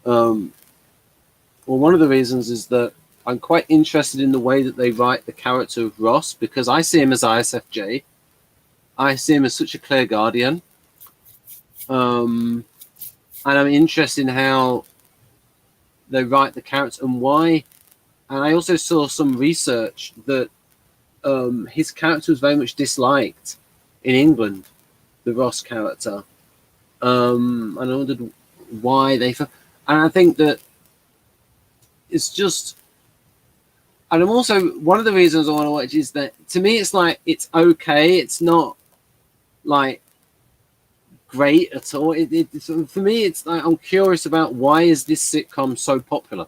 of the reasons is that I'm quite interested in the way that they write the character of Ross, because I see him as ISFJ. I see him as such a clear guardian. And I'm interested in how they write the character and why. And I also saw some research that his character was very much disliked in England, the Ross character. And I wondered why they... And I think that it's just... And I'm also... One of the reasons I want to watch is that, to me, it's like, it's okay. It's not, like, great at all. For me, it's like, I'm curious about why is this sitcom so popular?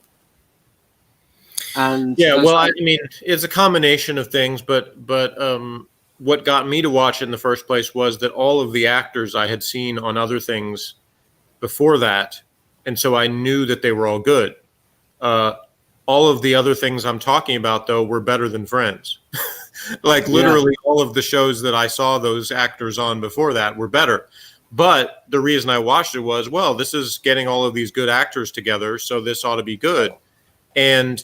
And yeah, well, I mean, it's a combination of things, but what got me to watch it in the first place was that all of the actors I had seen on other things before that, and so I knew that they were all good. All of the other things I'm talking about, though, were better than Friends. Like, literally, all of the shows that I saw those actors on before that were better. But the reason I watched it was, well, this is getting all of these good actors together, so this ought to be good. And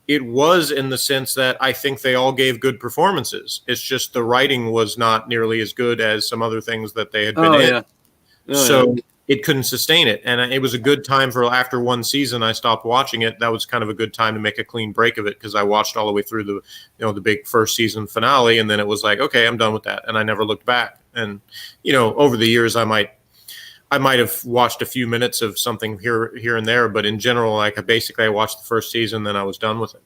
it was, in the sense that I think they all gave good performances. It's just the writing was not nearly as good as some other things that they had been in. So it couldn't sustain it. And it was a good time for, after one season, I stopped watching it. That was kind of a good time to make a clean break of it, because I watched all the way through the big first season finale. And then it was like, okay, I'm done with that. And I never looked back. And, over the years, I I might have watched a few minutes of something here and there, but in general, like I watched the first season, then I was done with it.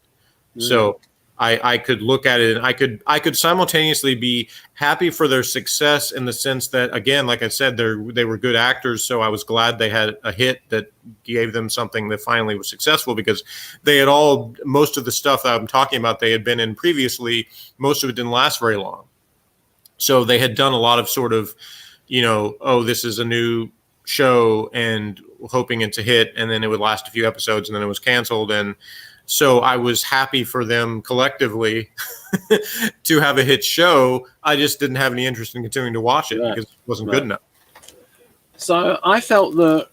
So I could look at it, and I could simultaneously be happy for their success in the sense that, again, like I said, they were good actors. So I was glad they had a hit that gave them something that finally was successful, because they had most of the stuff that I'm talking about, they had been in previously. Most of it didn't last very long. So they had done a lot of sort of, this is a new show and hoping it's a hit, and then it would last a few episodes and then it was canceled. And so I was happy for them collectively to have a hit show. I just didn't have any interest in continuing to watch it because it wasn't good enough. So I felt that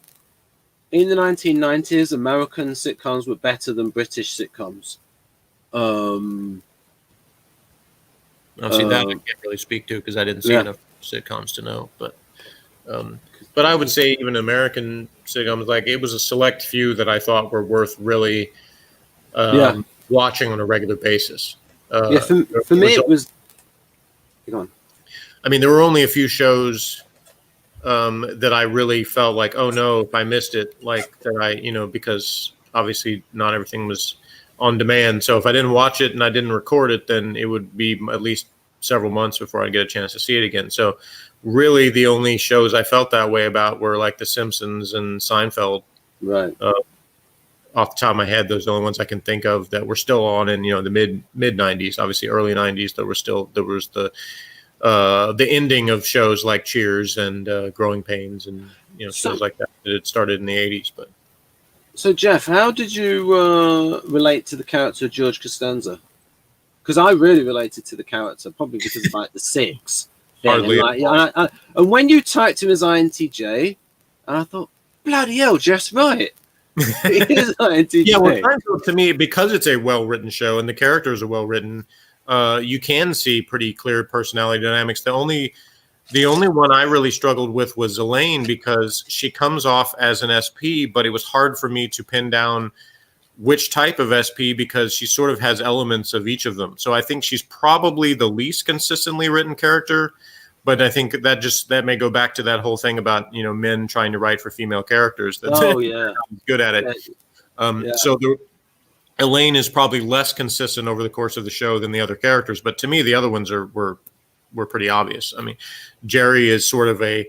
in the 1990s, American sitcoms were better than British sitcoms. See, that I can't really speak to because I didn't see enough sitcoms to know. But I would say even American sitcoms, like, it was a select few that I thought were worth really watching on a regular basis. For me, it was. Go on. I mean, there were only a few shows that I really felt like, oh no, if I missed it, like that because obviously not everything was on demand. So if I didn't watch it and I didn't record it, then it would be at least several months before I get a chance to see it again. So really the only shows I felt that way about were like The Simpsons and Seinfeld. Right. Off the top of my head, those are the only ones I can think of that were still on in the mid 90s. Obviously early 90s there was the ending of shows like Cheers and Growing Pains and shows like that. It started in the 80s. But so Jeff, how did you relate to the character of George Costanza? Because I really related to the character, probably because of like the Six thing. Hardly. And when you typed him as INTJ, and I thought, bloody hell, Jeff's right. It is INTJ. Yeah, well, Seinfeld, to me, because it's a well-written show and the characters are well-written, you can see pretty clear personality dynamics. The only one I really struggled with was Elaine, because she comes off as an SP, but it was hard for me to pin down which type of SP, because she sort of has elements of each of them. So I think she's probably the least consistently written character, but I think that may go back to that whole thing about men trying to write for female characters. Good at it. So Elaine is probably less consistent over the course of the show than the other characters, but to me the other ones were pretty obvious. I mean, Jerry is sort of a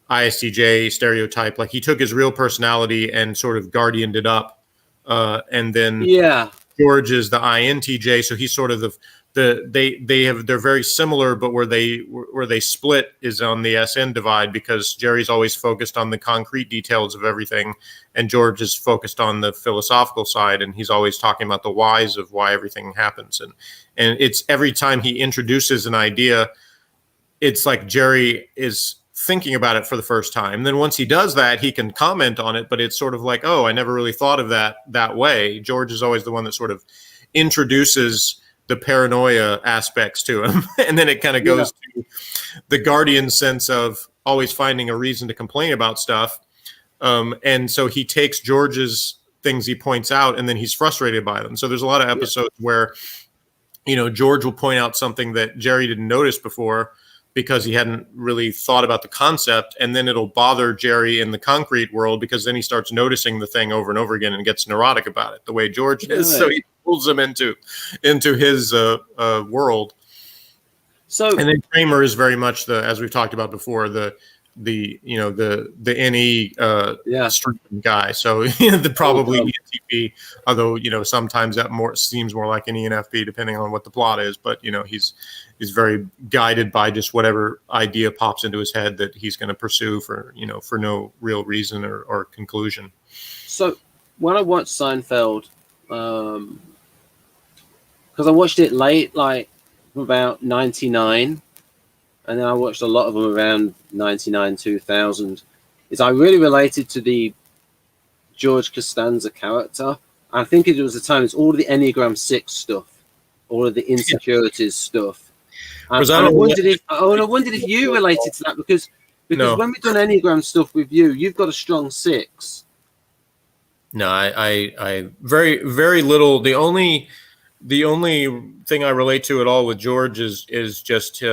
ISTJ stereotype. Like, he took his real personality and sort of guardianed it up, and then George is the INTJ, so he's sort of they're very similar, but where they split is on the SN divide, because Jerry's always focused on the concrete details of everything, and George is focused on the philosophical side, and he's always talking about the whys of why everything happens. And it's every time he introduces an idea, it's like Jerry is thinking about it for the first time. And then once he does that, he can comment on it, but it's sort of like, oh, I never really thought of that way. George is always the one that sort of introduces the paranoia aspects to him. And then it kind of goes to the guardian sense of always finding a reason to complain about stuff. And so he takes George's things he points out, and then he's frustrated by them. So there's a lot of episodes where, George will point out something that Jerry didn't notice before because he hadn't really thought about the concept. And then it'll bother Jerry in the concrete world, because then he starts noticing the thing over and over again and gets neurotic about it the way George is. So he pulls him into his world. So, and then Kramer is very much as we've talked about before, the NE stream guy. So probably ENTP, although sometimes that seems more like an ENFP depending on what the plot is. But he's very guided by just whatever idea pops into his head that he's going to pursue for no real reason or conclusion. So when I watched Seinfeld, because I watched it late, like about 99. And then I watched a lot of them around 99, 2000. I really related to the George Costanza character. I think it was the time, it's all of the Enneagram 6 stuff, all of the insecurities stuff. And I wondered if you related to that, because when we've done Enneagram stuff with you, you've got a strong 6. No, I very, very little. The only thing I relate to at all with George is just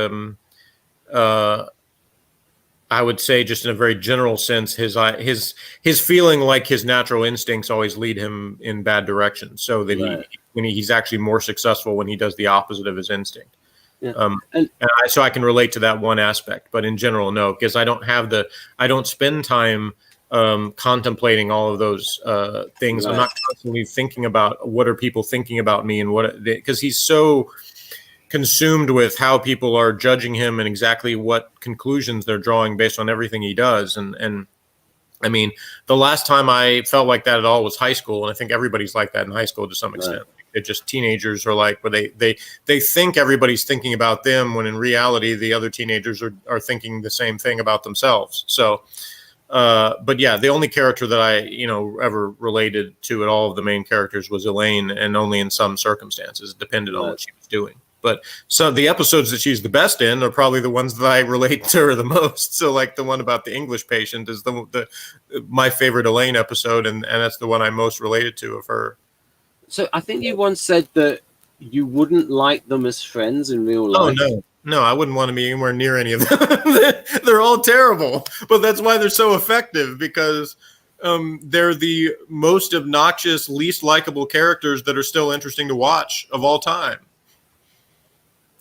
I I would say, just in a very general sense, his feeling like his natural instincts always lead him in bad directions. So that Right. he's actually more successful when he does the opposite of his instinct. Yeah. So I can relate to that one aspect, but in general, no, because I don't spend time contemplating all of those things. Right. I'm not constantly thinking about what are people thinking about me and because he's so consumed with how people are judging him and exactly what conclusions they're drawing based on everything he does. And I mean, the last time I felt like that at all was high school. And I think everybody's like that in high school to some extent. It just teenagers are like, where they think everybody's thinking about them when in reality, the other teenagers are thinking the same thing about themselves. So, but yeah, the only character that I, ever related to at all of the main characters was Elaine, and only in some circumstances. It depended on what she was doing. But so the episodes that she's the best in are probably the ones that I relate to her the most. So like the one about the English patient is my favorite Elaine episode, and that's the one I'm most related to of her. So I think you once said that you wouldn't like them as friends in real life. Oh, no, I wouldn't want to be anywhere near any of them. They're all terrible, but that's why they're so effective, because they're the most obnoxious, least likable characters that are still interesting to watch of all time.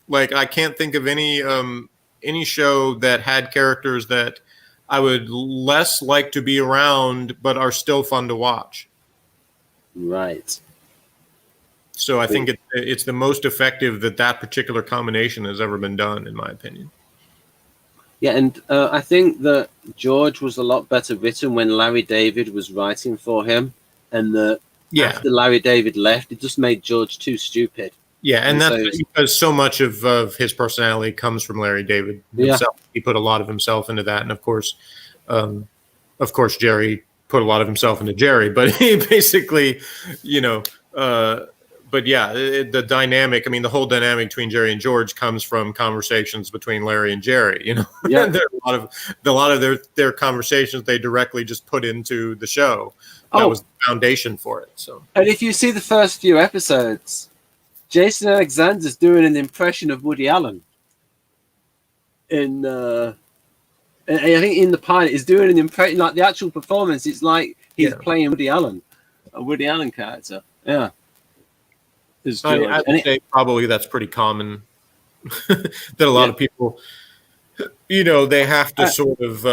Like, I can't think of any show that had characters that I would less like to be around, but are still fun to watch. Right. So I think it's the most effective that particular combination has ever been done, in my opinion. Yeah, and I think that George was a lot better written when Larry David was writing for him, and after Larry David left, it just made George too stupid. Yeah, and that's because so much of his personality comes from Larry David himself. Yeah. He put a lot of himself into that, and of course, Jerry put a lot of himself into Jerry. But he basically, but yeah, the dynamic. I mean, the whole dynamic between Jerry and George comes from conversations between Larry and Jerry. Yeah. There are a lot of their conversations they directly just put into the show. That was the foundation for it. So, and if you see the first few episodes, Jason Alexander's doing an impression of Woody Allen. And I think in the pilot, he's doing an impression, like the actual performance. It's like he's playing Woody Allen, a Woody Allen character. Yeah. I would say probably that's pretty common. That a lot of people, they have to sort of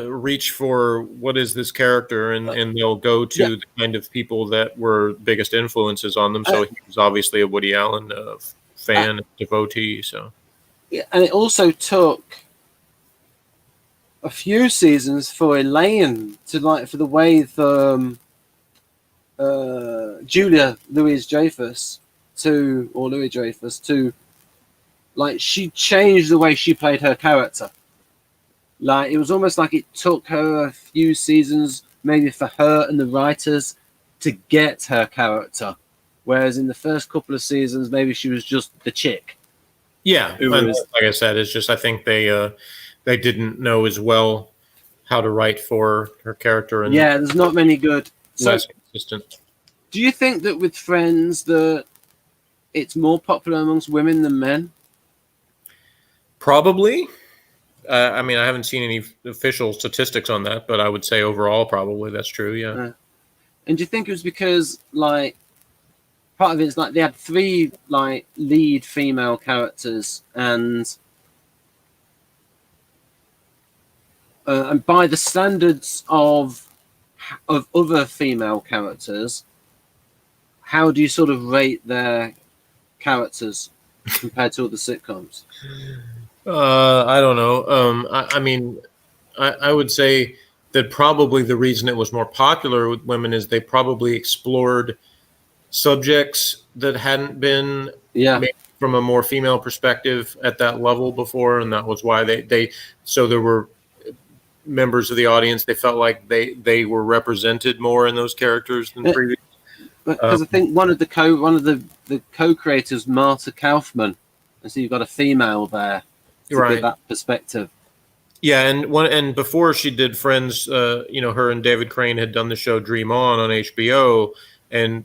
reach for what is this character, and they'll go to the kind of people that were biggest influences on them. So he was obviously a Woody Allen fan, devotee. So yeah, and it also took a few seasons for Elaine to for the way the Julia Louis-Dreyfus to she changed the way she played her character. Like, it was almost like it took her a few seasons, maybe for her and the writers, to get her character. Whereas in the first couple of seasons, maybe she was just the chick. Yeah, like I said, it's just I think they didn't know as well how to write for her character. And there's not many good. Less consistent. Do you think that with Friends that it's more popular amongst women than men? Probably. I mean, I haven't seen any official statistics on that, but I would say overall, probably that's true. Yeah. And do you think it was because, part of it is they had 3 lead female characters, and by the standards of other female characters, how do you sort of rate their characters compared to other sitcoms? I don't know. I mean, I would say that probably the reason it was more popular with women is they probably explored subjects that hadn't been made from a more female perspective at that level before, and that was why so there were members of the audience, they felt like they were represented more in those characters than previous. Because I think one of the co-creators, Marta Kaufman, and so you've got a female there. Right, that perspective. Yeah, and before she did Friends, her and David Crane had done the show Dream On HBO, and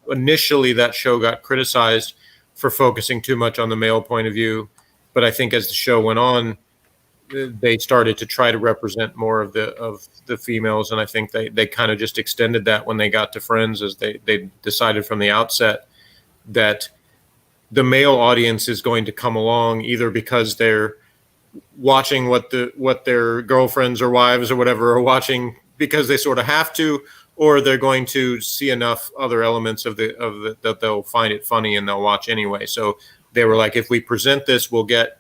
initially that show got criticized for focusing too much on the male point of view, but I think as the show went on, they started to try to represent more of the females, and I think they kind of just extended that when they got to Friends, as they decided from the outset that the male audience is going to come along either because they're watching what their girlfriends or wives or whatever are watching because they sort of have to, or they're going to see enough other elements of the that they'll find it funny and they'll watch anyway. So they were like, if we present this, we'll get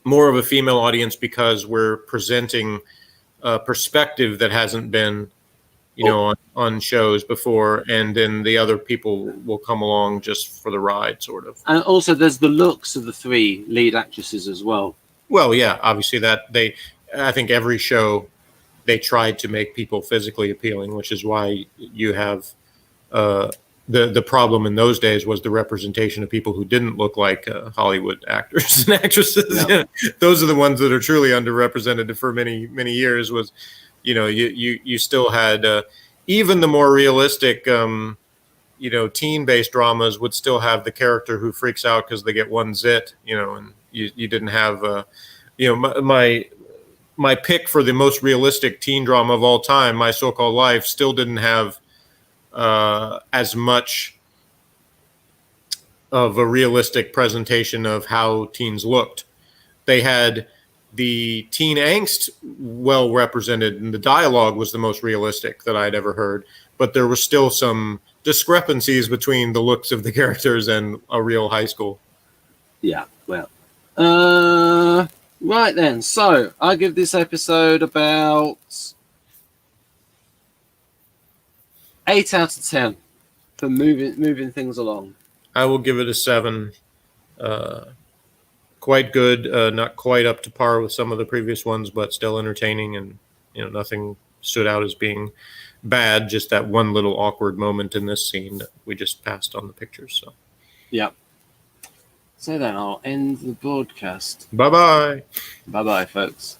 more of a female audience because we're presenting a perspective that hasn't been, on shows before, and then the other people will come along just for the ride, sort of. And also, there's the looks of the 3 lead actresses as well. Well, yeah, obviously I think every show they tried to make people physically appealing, which is why you have the problem in those days was the representation of people who didn't look like Hollywood actors and actresses. Yeah. Those are the ones that are truly underrepresented for many, many years. Was, you still had even the more realistic, teen-based dramas would still have the character who freaks out because they get one zit, and you didn't have, my pick for the most realistic teen drama of all time, My So-Called Life, still didn't have as much of a realistic presentation of how teens looked. They had the teen angst well represented, and the dialogue was the most realistic that I'd ever heard. But there were still some discrepancies between the looks of the characters and a real high school. Yeah, well. Right then. So I give this episode about 8 out of 10 for moving things along. I will give it a 7. Quite good, not quite up to par with some of the previous ones, but still entertaining, and nothing stood out as being bad. Just that one little awkward moment in this scene that we just passed on the pictures. So, yeah. So then I'll end the broadcast. Bye-bye. Bye-bye, folks.